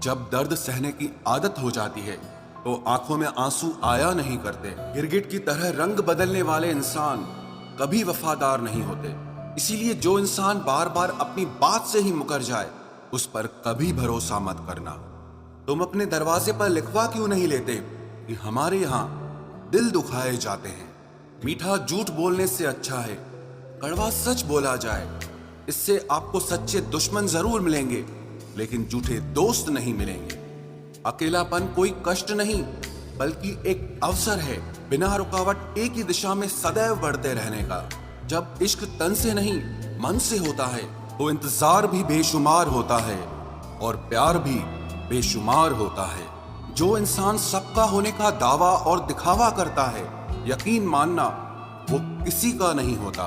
जब दर्द सहने की आदत हो जाती है तो आंखों में आंसू आया नहीं करते। गिरगिट की तरह रंग बदलने वाले इंसान कभी वफादार नहीं होते। इसीलिए जो इंसान बार बार अपनी बात से ही मुकर जाए उस पर कभी भरोसा मत करना। तुम अपने दरवाजे पर लिखवा क्यों नहीं लेते कि हमारे यहाँ दिल दुखाए जाते हैं। मीठा झूठ बोलने से अच्छा है कड़वा सच बोला जाए। इससे आपको सच्चे दुश्मन जरूर मिलेंगे लेकिन झूठे दोस्त नहीं मिलेंगे। अकेलापन कोई कष्ट नहीं बल्कि एक अवसर है बिना रुकावट एक ही दिशा में सदैव बढ़ते रहने का। जब इश्क तन से नहीं मन से होता है तो इंतजार भी बेशुमार होता है और प्यार भी बेशुमार होता है। जो इंसान सबका होने का दावा और दिखावा करता है यकीन मानना वो किसी का नहीं होता।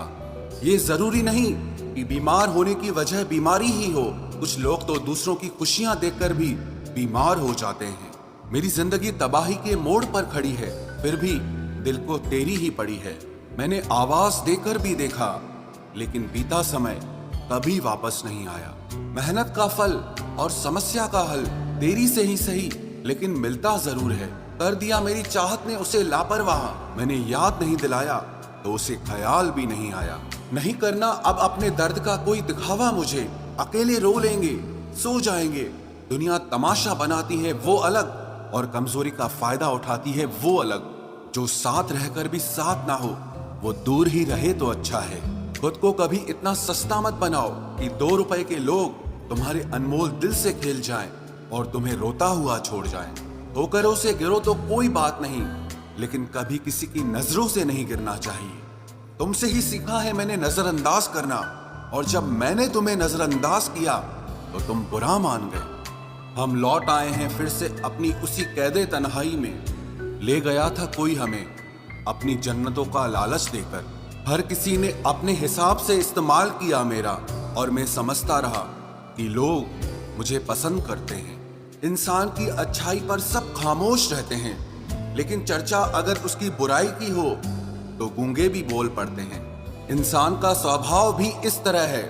ये जरूरी नहीं कि बीमार होने की वजह बीमारी ही हो। कुछ लोग तो दूसरों की खुशियां देखकर भी बीमार हो जाते हैं। मेरी जिंदगी तबाही के मोड़ पर खड़ी है फिर भी दिल को तेरी ही पड़ी है। मैंने आवाज देकर भी देखा लेकिन बीता समय कभी वापस नहीं आया। मेहनत का फल और समस्या का हल देरी से ही सही लेकिन मिलता जरूर है। कर दिया मेरी चाहत ने उसे लापरवाह। मैंने याद नहीं दिलाया तो उसे ख्याल भी नहीं आया। नहीं करना अब अपने दर्द का कोई दिखावा मुझे। अकेले रो लेंगे सो जाएंगे। दुनिया तमाशा बनाती है वो अलग और कमजोरी का फायदा उठाती है वो अलग। जो साथ रहकर भी साथ ना हो वो दूर ही रहे तो अच्छा है। खुद को कभी इतना सस्ता मत बनाओ कि 2 रुपए के लोग तुम्हारे अनमोल दिल से खेल जाएं और तुम्हें रोता हुआ छोड़ जाएं। ठोकरों से गिरो तो कोई बात नहीं लेकिन कभी किसी की नजरों से नहीं गिरना चाहिए। तुमसे ही सीखा है मैंने नजरअंदाज करना और जब मैंने तुम्हें नजरअंदाज किया तो तुम बुरा मान गए। हम लौट आए हैं फिर से अपनी उसी कैदे तन्हाई में। ले गया था कोई हमें अपनी जन्नतों का लालच देकर। हर किसी ने अपने हिसाब से इस्तेमाल किया मेरा और मैं समझता रहा कि लोग मुझे पसंद करते हैं। इंसान की अच्छाई पर सब खामोश रहते हैं लेकिन चर्चा अगर उसकी बुराई की हो तो गूंगे भी बोल पड़ते हैं। इंसान का स्वभाव भी इस तरह है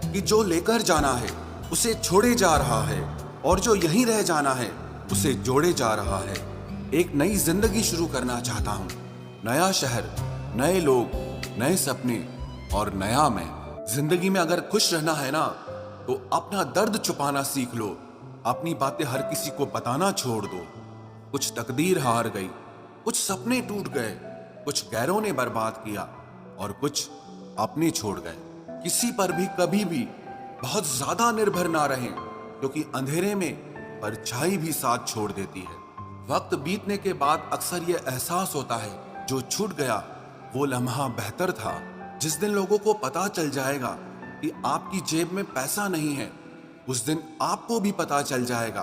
कि जो लेकर जाना है उसे छोड़े जा रहा है और जो यहीं रह जाना है उसे जोड़े जा रहा है। एक नई जिंदगी शुरू करना चाहता हूँ। नया शहर, नए लोग, नए सपने और नया मैं। जिंदगी में अगर खुश रहना है ना तो अपना दर्द छुपाना सीख लो। अपनी बातें हर किसी को बताना छोड़ दो। कुछ तकदीर हार गई, कुछ सपने टूट गए, कुछ गैरों ने बर्बाद किया और कुछ अपने छोड़ गए। किसी पर भी कभी भी बहुत ज्यादा निर्भर ना रहें क्योंकि अंधेरे में परछाई भी साथ छोड़ देती है। वक्त बीतने के बाद अक्सर ये एहसास होता है जो छूट गया वो लम्हा बेहतर था। जिस दिन लोगों को पता चल जाएगा कि आपकी जेब में पैसा नहीं है उस दिन आपको भी पता चल जाएगा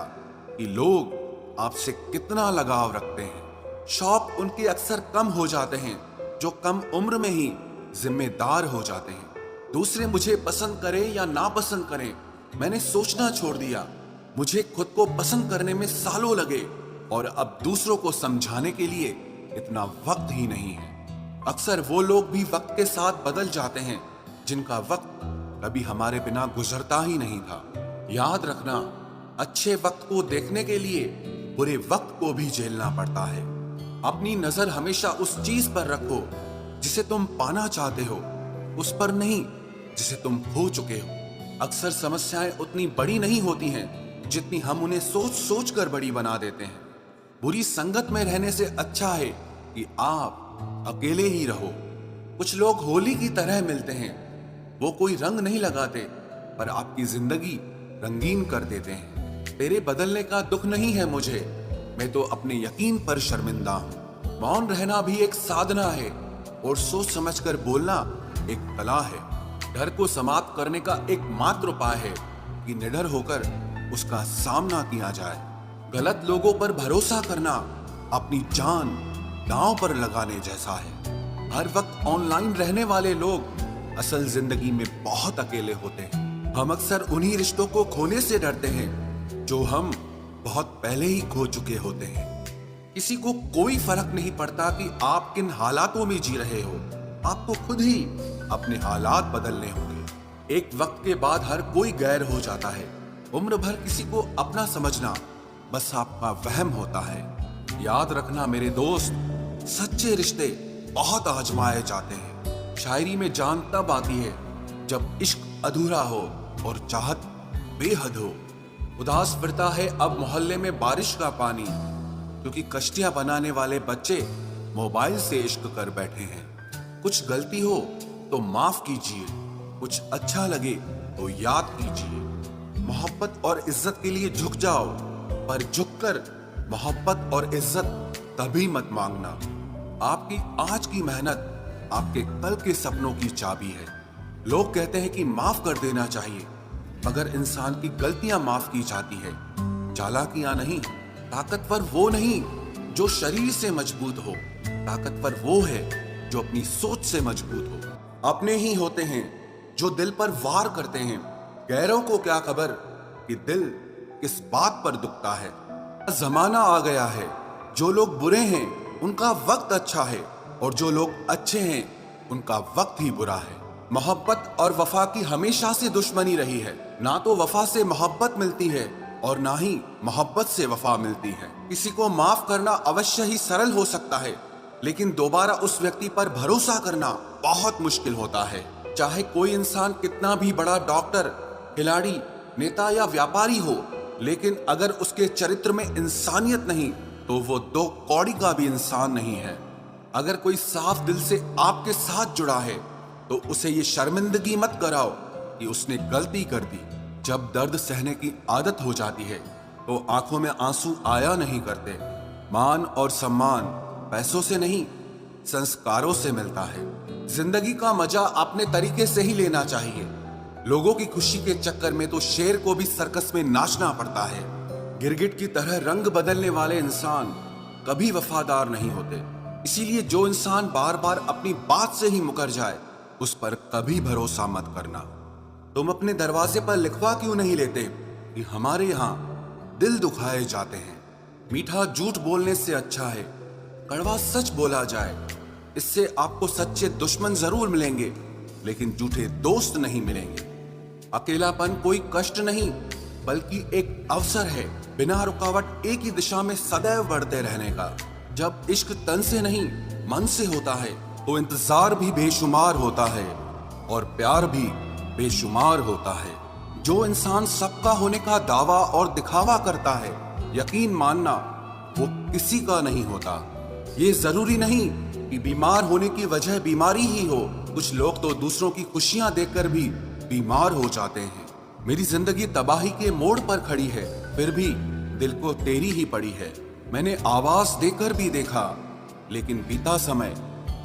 कि लोग आपसे कितना लगाव रखते हैं। शौक उनके अक्सर कम हो जाते हैं जो कम उम्र में ही जिम्मेदार हो जाते हैं। दूसरे मुझे पसंद करें या ना पसंद करें मैंने सोचना छोड़ दिया। मुझे खुद को पसंद करने में सालों लगे और अब दूसरों को समझाने के लिए इतना वक्त ही नहीं है। अक्सर वो लोग भी वक्त के साथ बदल जाते हैं जिनका वक्त कभी हमारे बिना गुजरता ही नहीं था। याद रखना अच्छे वक्त को देखने के लिए बुरे वक्त को भी झेलना पड़ता है। अपनी नजर हमेशा उस चीज पर रखो जिसे तुम पाना चाहते हो, उस पर नहीं जिसे तुम खो चुके हो। अक्सर समस्याएं उतनी बड़ी नहीं होती हैं जितनी हम उन्हें सोच सोच कर बड़ी बना देते हैं। बुरी संगत में रहने से अच्छा है कि आप अकेले ही रहो। कुछ लोग होली की तरह मिलते हैं। वो कोई रंग नहीं लगाते पर आपकी जिंदगी रंगीन कर देते हैं। तेरे बदलने का दुख नहीं है मुझे, मैं तो अपने यकीन पर शर्मिंदा हूँ। मौन रहना भी एक साधना है और सोच समझकर बोलना एक कला है। डर को समाप्त करने का एकमात्र उपाय है कि निडर होकर उसका सामना किया जाए। गलत लोगों पर भरोसा करना अपनी जान दांव पर लगाने जैसा है। हर वक्त ऑनलाइन रहने वाले लोग असल जिंदगी में बहुत अकेले होते हैं। हम अक्सर उन्हीं रिश्तों को खोने से डरते हैं जो हम बहुत पहले ही खो चुके होते हैं। किसी को कोई फर्क नहीं पड़ता कि आप किन हालातों में जी रहे हो। आपको खुद ही अपने हालात बदलने होंगे। एक वक्त के बाद हर कोई गैर हो जाता है। उम्र भर किसी को अपना समझना बस आपका वहम होता है। याद रखना मेरे दोस्त, सच्चे रिश्ते बहुत आजमाए जाते हैं। शायरी में जान तब आती है जब इश्क अधूरा हो और चाहत बेहद हो। उदास फिरता है अब मोहल्ले में बारिश का पानी, क्योंकि कश्तियां बनाने वाले बच्चे मोबाइल से इश्क कर बैठे हैं। कुछ गलती हो तो माफ कीजिए, कुछ अच्छा लगे तो याद कीजिए। मोहब्बत और इज्जत के लिए झुक जाओ, पर झुककर मोहब्बत और इज्जत कभी मत मांगना। आपकी आज की मेहनत आपके कल के सपनों की चाबी है। लोग कहते हैं कि माफ कर देना चाहिए, मगर इंसान की गलतियां माफ की जाती है, चालाकियां नहीं। ताकतवर वो नहीं जो शरीर से मजबूत हो, ताकतवर वो है जो अपनी सोच से मजबूत हो। अपने ही होते हैं जो दिल पर वार करते हैं, गैरों को क्या खबर कि दिल किस बात पर दुखता है। जमाना आ गया है, जो लोग बुरे हैं उनका वक्त अच्छा है, और जो लोग अच्छे हैं उनका वक्त ही बुरा है। मोहब्बत और वफा की हमेशा से दुश्मनी रही है। ना तो वफा से मोहब्बत मिलती है और ना ही मोहब्बत से वफा मिलती है। किसी को माफ करना अवश्य ही सरल हो सकता है, लेकिन दोबारा उस व्यक्ति पर भरोसा करना बहुत मुश्किल होता है। चाहे कोई इंसान कितना भी बड़ा डॉक्टर, खिलाड़ी, नेता या व्यापारी हो, लेकिन अगर उसके चरित्र में इंसानियत नहीं तो वो दो कौड़ी का भी इंसान नहीं है। अगर कोई साफ दिल से आपके साथ जुड़ा है तो उसे ये शर्मिंदगी मत कराओ कि उसने गलती कर दी। जब दर्द सहने की आदत हो जाती है तो आंखों में आंसू आया नहीं करते। मान और सम्मान पैसों से नहीं, संस्कारों से मिलता है। जिंदगी का मजा अपने तरीके से ही लेना चाहिए। लोगों की खुशी के चक्कर में तो शेर को भी सर्कस में नाचना पड़ता है। गिरगिट की तरह रंग बदलने वाले इंसान कभी वफादार नहीं होते। इसीलिए जो इंसान बार बार अपनी बात से ही मुकर जाए उस पर कभी भरोसा मत करना। तुम अपने दरवाजे पर लिखवा क्यों नहीं लेते कि हमारे यहाँ दिल दुखाए जाते हैं। मीठा झूठ बोलने से अच्छा है कड़वा सच बोला जाए। इससे आपको सच्चे दुश्मन जरूर मिलेंगे, लेकिन झूठे दोस्त नहीं मिलेंगे। अकेलापन कोई कष्ट नहीं, बल्कि एक अवसर है बिना रुकावट एक ही दिशा में सदैव बढ़ते रहने का। जब इश्क तन से नहीं मन से होता है तो इंतजार भी बेशुमार होता है और प्यार भी बेशुमार होता है। जो इंसान सबका होने का दावा और दिखावा करता है, यकीन मानना वो किसी का नहीं होता। ये जरूरी नहीं कि बीमार होने की वजह बीमारी ही हो। कुछ लोग तो दूसरों की खुशियां देखकर भी बीमार हो जाते हैं। मेरी जिंदगी तबाही के मोड़ पर खड़ी है, फिर भी दिल को तेरी ही पड़ी है। मैंने आवाज देकर भी देखा, लेकिन बीता समय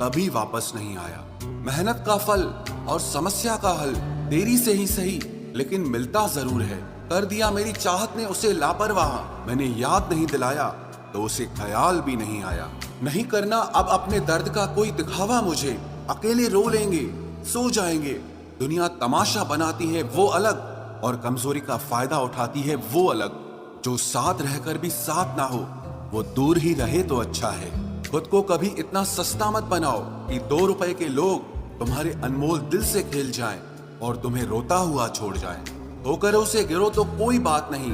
कभी वापस नहीं आया। मेहनत का फल और समस्या का हल देरी से ही सही, लेकिन मिलता जरूर है। कर दिया मेरी चाहत ने उसे लापरवाह, मैंने याद नहीं दिलाया तो उसे ख्याल भी नहीं आया। नहीं करना अब अपने दर्द का कोई दिखावा मुझे। अकेले रो लेंगे, सो जाएंगे। दुनिया तमाशा बनाती है वो अलग, और कमजोरी का फायदा उठाती है वो अलग। जो साथ रहकर भी साथ ना हो वो दूर ही रहे तो अच्छा है। खुद को कभी इतना सस्ता मत बनाओ कि 2 रुपए के लोग तुम्हारे अनमोल दिल से खेल जाएं और तुम्हें रोता हुआ छोड़ जाएं। ठोकरों से गिरो तो कोई बात नहीं,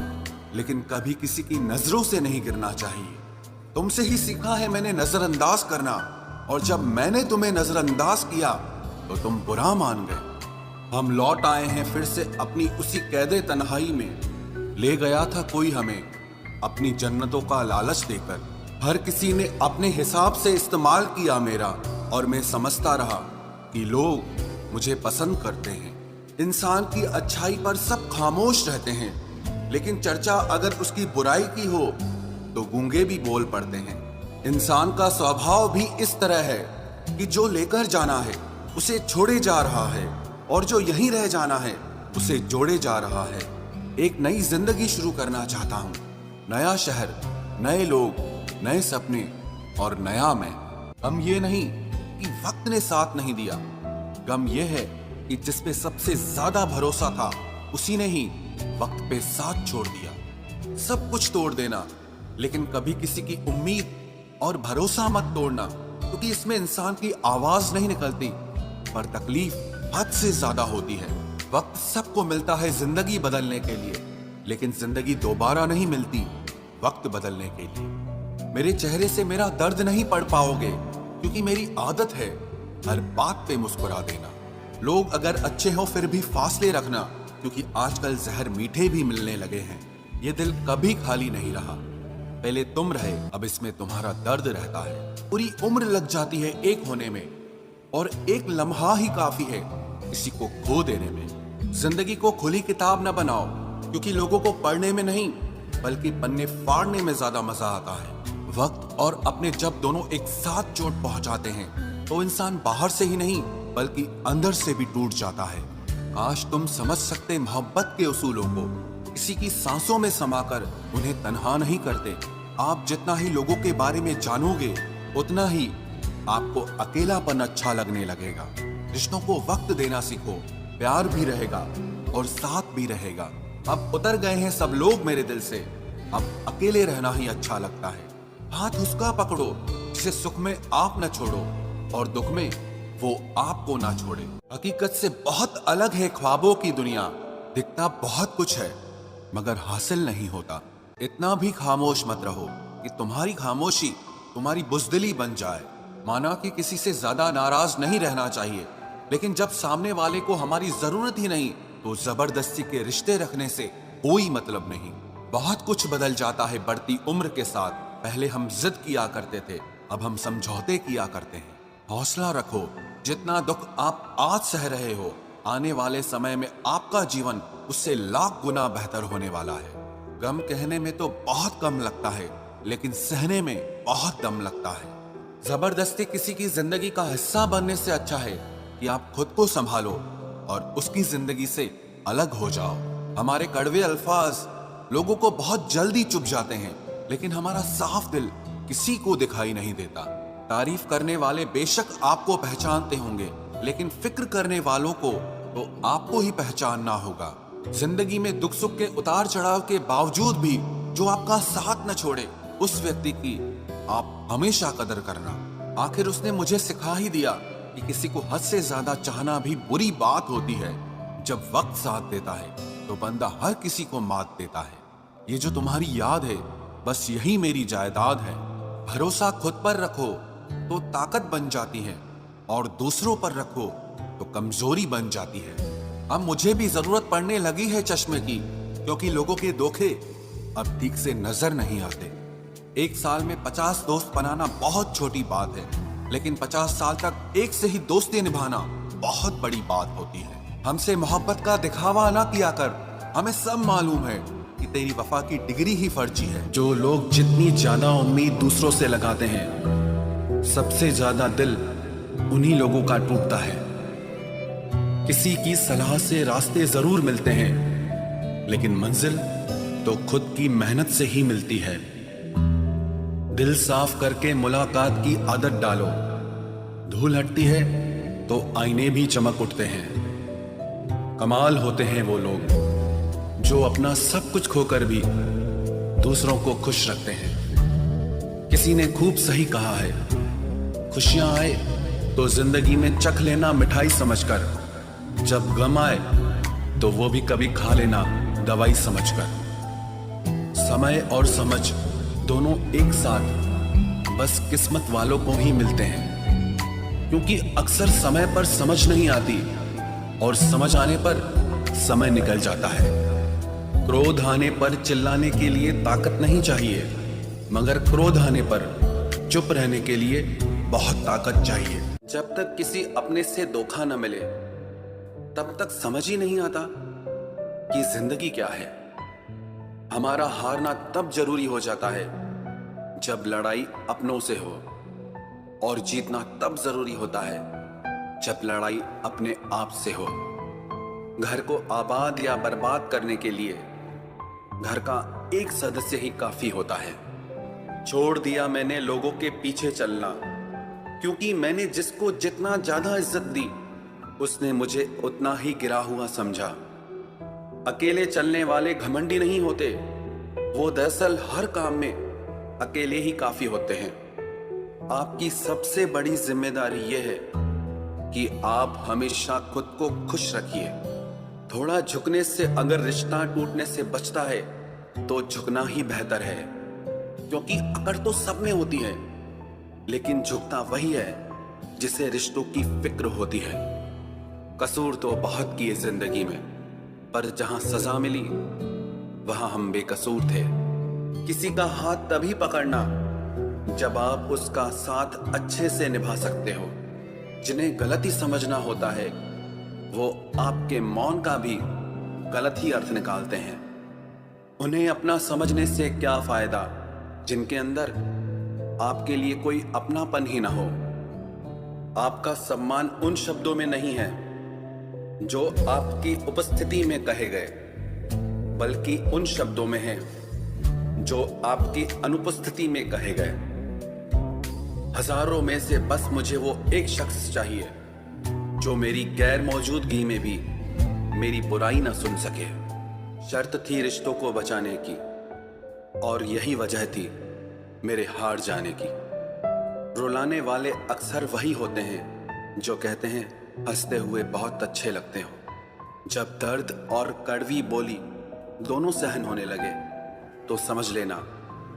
लेकिन कभी किसी की नजरों से नहीं गिरना चाहिए। तुमसे ही सीखा है मैंने नजरअंदाज करना, और जब मैंने तुम्हें नजरअंदाज किया तो तुम बुरा मान गए। हम लौट आए हैं फिर से अपनी उसी कैदे तन्हाई में। ले गया था कोई हमें अपनी जन्नतों का लालच देकर। हर किसी ने अपने हिसाब से इस्तेमाल किया मेरा, और मैं समझता रहा कि लोग मुझे पसंद करते हैं। इंसान की अच्छाई पर सब खामोश रहते हैं, लेकिन चर्चा अगर उसकी बुराई की हो तो गूंगे भी बोल पड़ते हैं। इंसान का स्वभाव भी इस तरह है कि जो लेकर जाना है उसे छोड़े जा रहा है, और जो यहीं रह जाना है उसे जोड़े जा रहा है। एक नई जिंदगी शुरू करना चाहता हूँ। नया शहर, नए लोग, नए सपने और नया मैं। गम ये नहीं कि वक्त ने साथ नहीं दिया, गम ये है कि जिस पे सबसे ज्यादा भरोसा था उसी ने ही वक्त पे साथ छोड़ दिया। सब कुछ तोड़ देना, लेकिन कभी किसी की उम्मीद और भरोसा मत तोड़ना, क्योंकि इसमें इंसान की आवाज नहीं निकलती, पर तकलीफ हद से ज्यादा होती है। वक्त सबको मिलता है जिंदगी बदलने के लिए, लेकिन जिंदगी दोबारा नहीं मिलती। वक्त बदलने के लिए। मेरे चेहरे से मेरा दर्द नहीं पढ़ पाओगे, क्योंकि मेरी आदत है हर बात पे मुस्कुरा देना। लोग अगर अच्छे हो फिर भी फासले रखना, क्योंकि आजकल जहर मीठे भी मिलने लगे हैं। ये दिल कभी खाली नहीं रहा, पहले तुम रहे, अब इसमें तुम्हारा दर्द रहता है। पूरी उम्र लग जाती है एक होने में, और एक लम्हा ही काफी है किसी को खो देने में। जिंदगी को खुली किताब न बनाओ, क्योंकि लोगों को पढ़ने में नहीं बल्कि पन्ने फाड़ने में ज्यादा मजा आता है। वक्त और अपने जब दोनों एक साथ चोट पहुंचाते हैं तो इंसान बाहर से ही नहीं बल्कि अंदर से भी टूट जाता है। काश तुम समझ सकते मोहब्बत के उसूलों को, किसी की सांसों में समाकर उन्हें तन्हा नहीं करते। आप जितना ही लोगों के बारे में जानोगे उतना ही आपको अकेलापन अच्छा लगने लगेगा। रिश्तों को वक्त देना सीखो, प्यार भी रहेगा और साथ भी रहेगा। अब उतर गए हैं सब लोग मेरे दिल से, अब अकेले रहना ही अच्छा लगता है। हाथ उसका पकड़ो जिसे सुख में आप न छोड़ो और दुख में वो आपको ना छोड़े। हकीकत से बहुत अलग है ख्वाबों की दुनिया, दिखता बहुत कुछ है मगर हासिल नहीं होता। इतना भी खामोश मत रहो कि तुम्हारी खामोशी तुम्हारी बुज़दिली बन जाए। माना कि किसी से ज्यादा नाराज नहीं रहना चाहिए, लेकिन जब सामने वाले को हमारी जरूरत ही नहीं तो जबरदस्ती के रिश्ते रखने से कोई मतलब नहीं। बहुत कुछ बदल जाता है बढ़ती उम्र के साथ। पहले हम जिद किया करते थे, अब हम समझौते किया करते हैं। हौसला रखो, जितना दुख आप आज सह रहे हो आने वाले समय में आपका जीवन उससे लाख गुना बेहतर होने वाला है। गम कहने में तो बहुत कम लगता है, लेकिन सहने में बहुत दम लगता है। जबरदस्ती किसी की जिंदगी का हिस्सा बनने से अच्छा है कि आप खुद को संभालो और उसकी जिंदगी से अलग हो जाओ। हमारे कड़वे अल्फाज लोगों को बहुत जल्दी चुभ जाते हैं, लेकिन हमारा साफ दिल किसी को दिखाई नहीं देता। तारीफ करने वाले बेशक आपको पहचानते होंगे, लेकिन फिक्र करने वालों को तो आपको ही पहचानना होगा। जिंदगी में दुख सुख के उतार चढ़ाव के बावजूद भी जो आपका साथ न छोड़े, उस व्यक्ति की आप हमेशा कदर करना। आखिर उसने मुझे सिखा ही दिया कि किसी को हद से ज्यादा चाहना भी बुरी बात होती है। जब वक्त साथ देता है तो बंदा हर किसी को मात देता है। ये जो तुम्हारी याद है बस यही मेरी जायदाद है। भरोसा खुद पर रखो तो ताकत बन जाती है, और दूसरों पर रखो तो कमजोरी बन जाती है। अब मुझे भी जरूरत पड़ने लगी है चश्मे की, क्योंकि लोगों के धोखे अब ठीक से नजर नहीं आते। एक साल में 50 दोस्त बनाना बहुत छोटी बात है, लेकिन 50 साल तक एक से ही दोस्ती निभाना बहुत बड़ी बात होती है। हमसे मोहब्बत का दिखावा ना किया कर, हमें सब मालूम है कि तेरी वफा की डिग्री ही फर्जी है। जो लोग जितनी ज्यादा उम्मीद दूसरों से लगाते हैं, सबसे ज्यादा दिल उन्हीं लोगों का टूटता है। किसी की सलाह से रास्ते जरूर मिलते हैं, लेकिन मंजिल तो खुद की मेहनत से ही मिलती है। दिल साफ करके मुलाकात की आदत डालो, धूल हटती है तो आईने भी चमक उठते हैं। कमाल होते हैं वो लोग जो अपना सब कुछ खोकर भी दूसरों को खुश रखते हैं। किसी ने खूब सही कहा है, खुशियां आए तो जिंदगी में चख लेना मिठाई समझकर, जब गम आए तो वो भी कभी खा लेना दवाई समझकर। समय और समझ दोनों एक साथ बस किस्मत वालों को ही मिलते हैं, क्योंकि अक्सर समय पर समझ नहीं आती और समझ आने पर समय निकल जाता है। क्रोध आने पर चिल्लाने के लिए ताकत नहीं चाहिए, मगर क्रोध आने पर चुप रहने के लिए बहुत ताकत चाहिए। जब तक किसी अपने से धोखा न मिले तब तक समझ ही नहीं आता कि जिंदगी क्या है। हमारा हारना तब जरूरी हो जाता है जब लड़ाई अपनों से हो, और जीतना तब जरूरी होता है जब लड़ाई अपने आप से हो। घर को आबाद या बर्बाद करने के लिए घर का एक सदस्य ही काफी होता है। छोड़ दिया मैंने लोगों के पीछे चलना, क्योंकि मैंने जिसको जितना ज्यादा इज्जत दी उसने मुझे उतना ही गिरा हुआ समझा। अकेले चलने वाले घमंडी नहीं होते, वो दरअसल हर काम में अकेले ही काफी होते हैं। आपकी सबसे बड़ी जिम्मेदारी यह है कि आप हमेशा खुद को खुश रखिए। थोड़ा झुकने से अगर रिश्ता टूटने से बचता है तो झुकना ही बेहतर है। क्योंकि अकड़ तो सब में होती है, लेकिन झुकता वही है जिसे रिश्तों की फिक्र होती है। कसूर तो बहुत किए जिंदगी में, पर जहां सजा मिली वहां हम बेकसूर थे। किसी का हाथ तभी पकड़ना जब आप उसका साथ अच्छे से निभा सकते हो। जिन्हें गलती समझना होता है वो आपके मौन का भी गलत ही अर्थ निकालते हैं। उन्हें अपना समझने से क्या फायदा जिनके अंदर आपके लिए कोई अपनापन ही ना हो। आपका सम्मान उन शब्दों में नहीं है जो आपकी उपस्थिति में कहे गए, बल्कि उन शब्दों में है जो आपकी अनुपस्थिति में कहे गए। हजारों में से बस मुझे वो एक शख्स चाहिए जो मेरी गैर मौजूदगी में भी मेरी बुराई ना सुन सके। शर्त थी रिश्तों को बचाने की, और यही वजह थी मेरे हार जाने की। रुलाने वाले अक्सर वही होते हैं जो कहते हैं हंसते हुए बहुत अच्छे लगते हो। जब दर्द और कड़वी बोली दोनों सहन होने लगे तो समझ लेना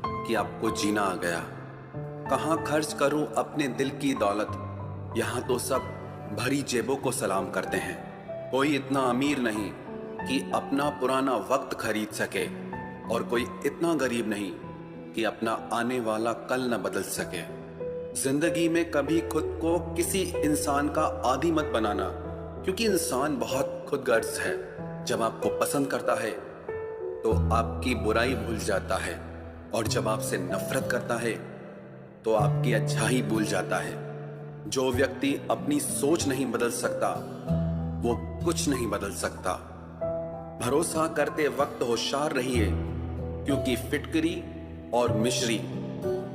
कि आपको जीना आ गया। कहाँ खर्च करूं अपने दिल की दौलत, यहाँ तो सब भरी जेबों को सलाम करते हैं। कोई इतना अमीर नहीं कि अपना पुराना वक्त खरीद सके, और कोई इतना गरीब नहीं कि अपना आने वाला कल न बदल सके। जिंदगी में कभी खुद को किसी इंसान का आदी मत बनाना, क्योंकि इंसान बहुत खुदगर्ज है। जब आपको पसंद करता है तो आपकी बुराई भूल जाता है, और जब आपसे नफरत करता है तो आपकी अच्छाई भूल जाता है। जो व्यक्ति अपनी सोच नहीं बदल सकता वो कुछ नहीं बदल सकता। भरोसा करते वक्त होशियार रहिए, क्योंकि फिटकरी और मिश्री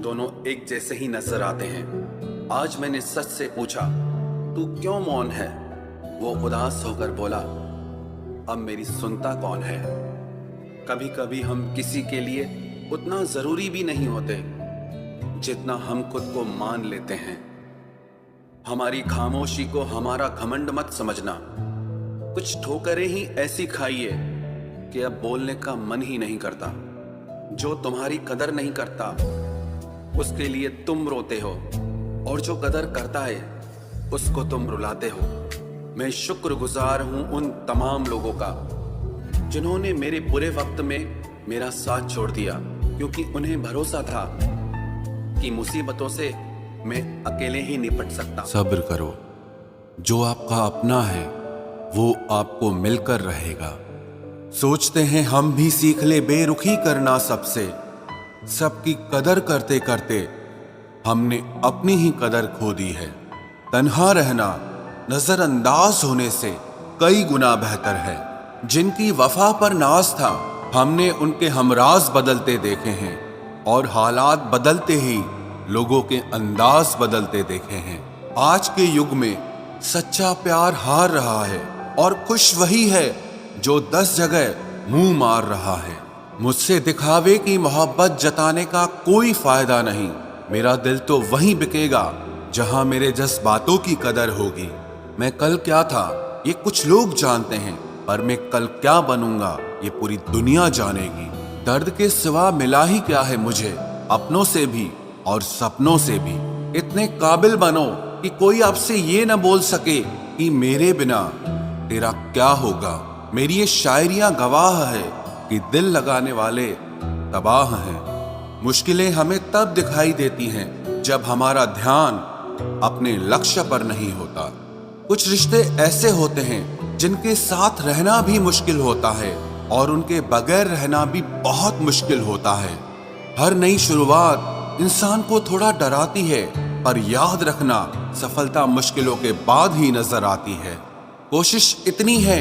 दोनों एक जैसे ही नजर आते हैं। आज मैंने सच से पूछा, तू क्यों मौन है? वो उदास होकर बोला, अब मेरी सुनता कौन है? कभी कभी हम किसी के लिए उतना जरूरी भी नहीं होते जितना हम खुद को मान लेते हैं। हमारी खामोशी को हमारा घमंड मत समझना। कुछ ठोकरें ही ऐसी खाइए कि अब बोलने का मन ही नहीं करता। जो तुम्हारी कदर नहीं करता उसके लिए तुम रोते हो, और जो कदर करता है उसको तुम रुलाते हो। मैं शुक्रगुजार हूं उन तमाम लोगों का जिन्होंने मेरे बुरे वक्त में मेरा साथ छोड़ दिया, क्योंकि उन्हें भरोसा था कि मुसीबतों से मैं अकेले ही निपट सकता। सब्र करो, जो आपका अपना है वो आपको मिलकर रहेगा। सोचते हैं हम भी सीख ले बेरुखी करना सबसे। सबकी कदर करते करते हमने अपनी ही कदर खो दी है। तन्हा रहना नजरअंदाज होने से कई गुना बेहतर है। जिनकी वफा पर नाज था हमने उनके हमराज बदलते देखे हैं, और हालात बदलते ही लोगों के अंदाज बदलते देखे हैं। आज के युग में सच्चा प्यार हार रहा है, और खुश वही है जो 10 जगह मुंह मार रहा है। मुझसे दिखावे की मोहब्बत जताने का कोई फायदा नहीं। मेरा दिल तो वहीं बिकेगा जहां मेरे जज्बातों की कदर होगी। मैं कल क्या था ये कुछ लोग जानते हैं, पर मैं कल क्या बनूंगा ये पूरी दुनिया जानेगी। दर्द के सिवा मिला ही क्या है मुझे, अपनों से भी और सपनों से भी। इतने काबिल बनो कि कोई आपसे ये न बोल सके कि मेरे बिना तेरा क्या होगा। मेरी ये शायरियां गवाह है कि दिल लगाने वाले तबाह हैं। मुश्किलें हमें तब दिखाई देती हैं जब हमारा ध्यान अपने लक्ष्य पर नहीं होता। कुछ रिश्ते ऐसे होते हैं जिनके साथ रहना भी मुश्किल होता है, और उनके बगैर रहना भी बहुत मुश्किल होता है। हर नई शुरुआत इंसान को थोड़ा डराती है, पर याद रखना सफलता मुश्किलों के बाद ही नजर आती है। कोशिश इतनी है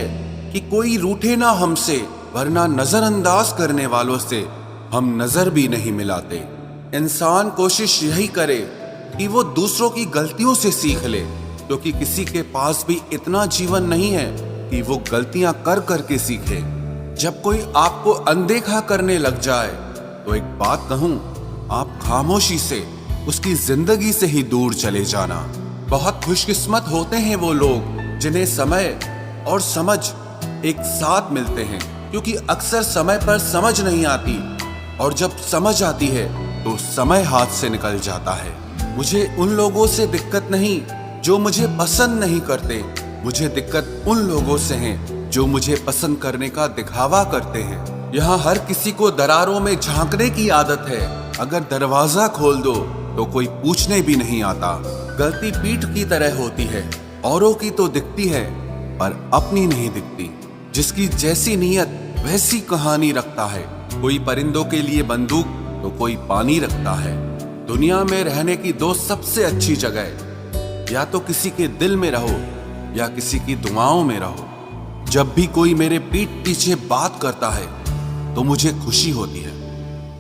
कि कोई रूठे ना हमसे, वरना नजरअंदाज करने वालों से हम नजर भी नहीं मिलाते। इंसान कोशिश यही करे कि वो दूसरों की गलतियों से सीख ले, क्योंकि किसी के पास भी इतना जीवन नहीं है कि वो गलतियां कर करके सीखे। जब कोई आपको अनदेखा करने लग जाए तो एक बात कहूं, आप खामोशी से उसकी जिंदगी से ही दूर चले जाना। बहुत खुशकिस्मत होते हैं वो लोग जिन्हें समय और समझ एक साथ मिलते हैं, क्योंकि अक्सर समय पर समझ नहीं आती, और जब समझ आती है तो समय हाथ से निकल जाता है। मुझे उन लोगों से दिक्कत नहीं जो मुझे पसंद नहीं करते, मुझे दिक्कत उन लोगों से है जो मुझे पसंद करने का दिखावा करते हैं। यहाँ हर किसी को दरारों में झांकने की आदत है। अगर दरवाजा खोल दो तो कोई पूछने भी नहीं आता। गलती पीठ की तरह होती है, औरों की तो दिखती है पर अपनी नहीं दिखती। जिसकी जैसी नीयत वैसी कहानी रखता है। कोई परिंदों के लिए बंदूक तो कोई पानी रखता है। दुनिया में रहने की दो सबसे अच्छी जगह, या तो किसी के दिल में रहो या किसी की दुआओं में रहो। जब भी कोई मेरे पीठ पीछे बात करता है तो मुझे खुशी होती है।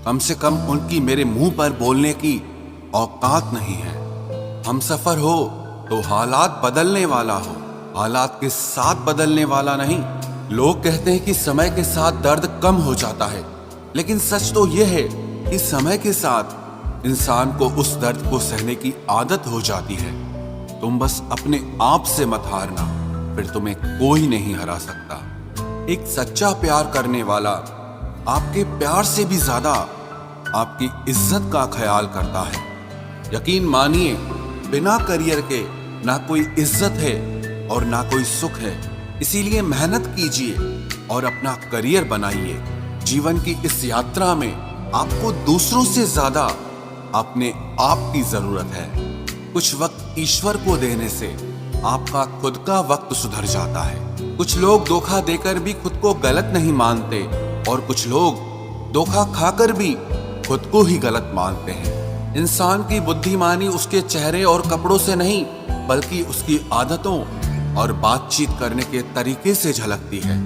कम से कम उनकी मेरे मुंह पर बोलने की औकात नहीं है। हम सफर हो तो हालात बदलने वाला हो, हालात के साथ बदलने वाला नहीं। लोग कहते हैं कि समय के साथ दर्द कम हो जाता है, लेकिन सच तो यह है कि समय के साथ इंसान को उस दर्द को सहने की आदत हो जाती है। तुम बस अपने आप से मत हारना, फिर तुम्हें कोई नहीं हरा सकता। एक सच्चा प्यार करने वाला आपके प्यार से भी ज्यादा आपकी इज्जत का ख्याल करता है। यकीन मानिए, बिना करियर के ना कोई इज्जत है और ना कोई सुख है। इसीलिए मेहनत कीजिए और अपना करियर बनाइए। जीवन की इस यात्रा में आपको दूसरों से ज्यादा अपने आप की जरूरत है। कुछ वक्त ईश्वर को देने से आपका खुद का वक्त सुधर जाता है। कुछ लोग धोखा देकर भी खुद को गलत नहीं मानते और कुछ लोग धोखा खाकर भी खुद को ही गलत मानते हैं। इंसान की बुद्धिमानी उसके चेहरे और कपड़ों से नहीं, बल्कि उसकी आदतों और बातचीत करने के तरीके से झलकती है।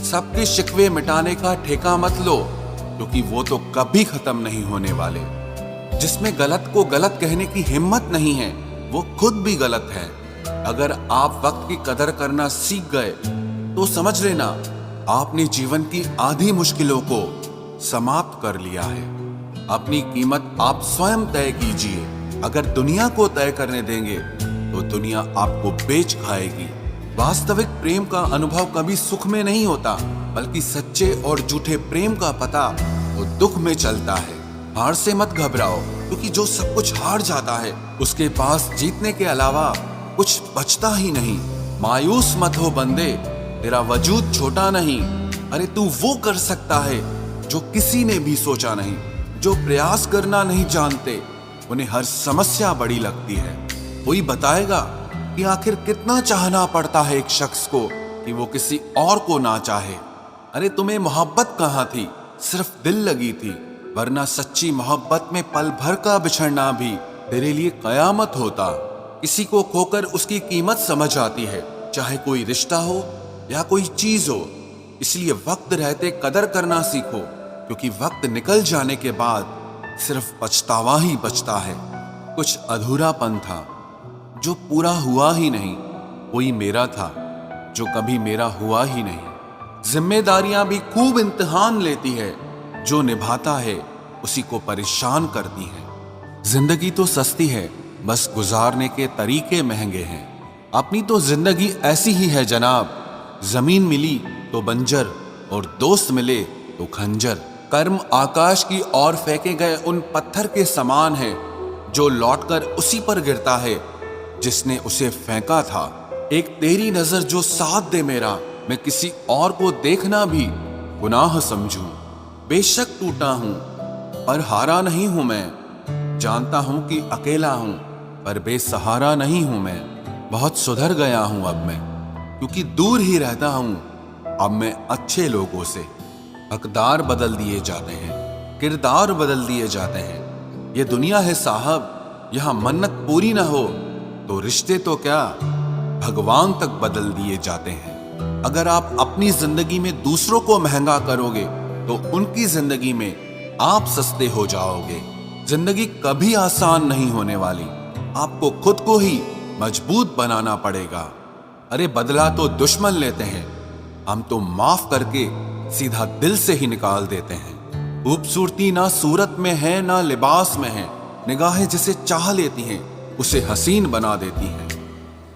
सबके शिकवे मिटाने का ठेका मत लो, क्योंकि वो तो कभी खत्म नहीं होने वाले। जिसमें गलत को गलत कहने की हिम्मत नहीं है, वो खुद भी गलत है। अगर आप वक्त की कदर करना सीख गए तो समझ लेना आपने जीवन की आधी मुश्किलों को समाप्त कर लिया है। अपनी कीमत आप स्वयं तय कीजिए। अगर दुनिया को तय करने देंगे तो दुनिया आपको बेच खाएगी। वास्तविक प्रेम का अनुभव कभी सुख में नहीं होता, बल्कि सच्चे और झूठे प्रेम का पता वो दुख में चलता है। हार से मत घबराओ, क्योंकि जो सब कुछ हार जाता है उसके पास जीतने के अलावा कुछ बचता ही नहीं। मायूस मत हो बंदे, तेरा वजूद छोटा नहीं। अरे तू वो कर सकता है जो किसी ने भी सोचा नहीं। जो प्रयास करना नहीं जानते उन्हें हर समस्या बड़ी लगती है। कोई बताएगा कि आखिर कितना चाहना पड़ता है एक शख्स को कि वो किसी और को ना चाहे। अरे तुम्हें मोहब्बत कहाँ थी, सिर्फ दिल लगी थी, वरना सच्ची मोहब्बत में पल भर का बिछड़ना भी तेरे लिए कयामत होता। किसी को खोकर उसकी कीमत समझ आती है, चाहे कोई रिश्ता हो या कोई चीज हो। इसलिए वक्त रहते कदर करना सीखो, क्योंकि वक्त निकल जाने के बाद सिर्फ पछतावा ही बचता है। कुछ अधूरापन था जो पूरा हुआ ही नहीं। कोई मेरा था जो कभी मेरा हुआ ही नहीं। जिम्मेदारियां भी खूब इम्तिहान लेती है, जो निभाता है उसी को परेशान करती है। जिंदगी तो सस्ती है, बस गुजारने के तरीके महंगे हैं। अपनी तो जिंदगी ऐसी ही है जनाब, जमीन मिली तो बंजर और दोस्त मिले तो खंजर। कर्म आकाश की ओर फेंके गए उन पत्थर के समान है, जो लौटकर उसी पर गिरता है जिसने उसे फेंका था। एक तेरी नजर जो साथ दे मेरा, मैं किसी और को देखना भी गुनाह समझूं। बेशक टूटा हूं पर हारा नहीं हूं मैं। जानता हूं कि अकेला हूं पर बेसहारा नहीं हूं मैं। बहुत सुधर गया हूं अब मैं, क्योंकि दूर ही रहता हूं अब मैं अच्छे लोगों से। हकदार बदल दिए जाते हैं, किरदार बदल दिए जाते हैं। ये दुनिया है साहब, यहाँ मन्नत पूरी ना हो तो रिश्ते तो क्या भगवान तक बदल दिए जाते हैं। अगर आप अपनी जिंदगी में दूसरों को महंगा करोगे तो उनकी जिंदगी में आप सस्ते हो जाओगे। जिंदगी कभी आसान नहीं होने वाली, आपको खुद को ही मजबूत बनाना पड़ेगा। अरे बदला तो दुश्मन लेते हैं, हम तो माफ करके सीधा दिल से ही निकाल देते हैं। खूबसूरती ना सूरत में है ना लिबास में है, निगाहें जिसे चाह लेती हैं उसे हसीन बना देती हैं।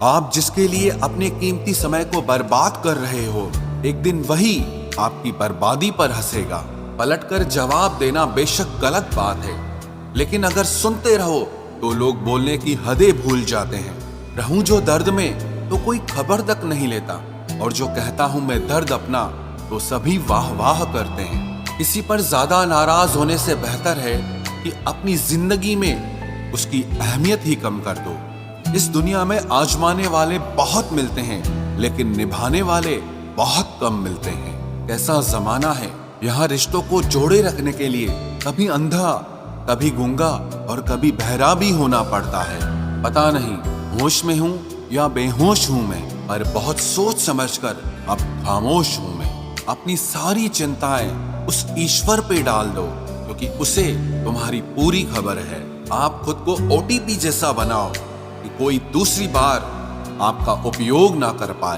आप जिसके लिए अपने कीमती समय को बर्बाद कर रहे हो, एक दिन वही आपकी बर्बादी पर हंसेगा। पलटकर जवाब देना बेशक गलत बात है, लेकिन अगर सुनते रहो तो लोग बोलने की हदें भूल जाते हैं। रहूं जो दर्द में तो कोई खबर तक नहीं लेता, और जो कहता हूं मैं दर्द अपना तो सभी वाह वाह करते हैं। किसी पर ज्यादा नाराज होने से बेहतर है कि अपनी जिंदगी में उसकी अहमियत ही कम कर दो। इस दुनिया में आजमाने वाले बहुत मिलते हैं, लेकिन निभाने वाले बहुत कम मिलते हैं। कैसा जमाना है, यहाँ रिश्तों को जोड़े रखने के लिए कभी अंधा, कभी गूंगा और कभी बहरा भी होना पड़ता है। पता नहीं होश में हूँ या बेहोश हूँ मैं, पर बहुत सोच समझकर अब खामोश हूँ मैं। अपनी सारी चिंताएं उस ईश्वर पे डाल दो, क्योंकि उसे तुम्हारी पूरी खबर है। आप खुद को ओटीपी जैसा बनाओ कि कोई दूसरी बार आपका उपयोग ना कर पाए।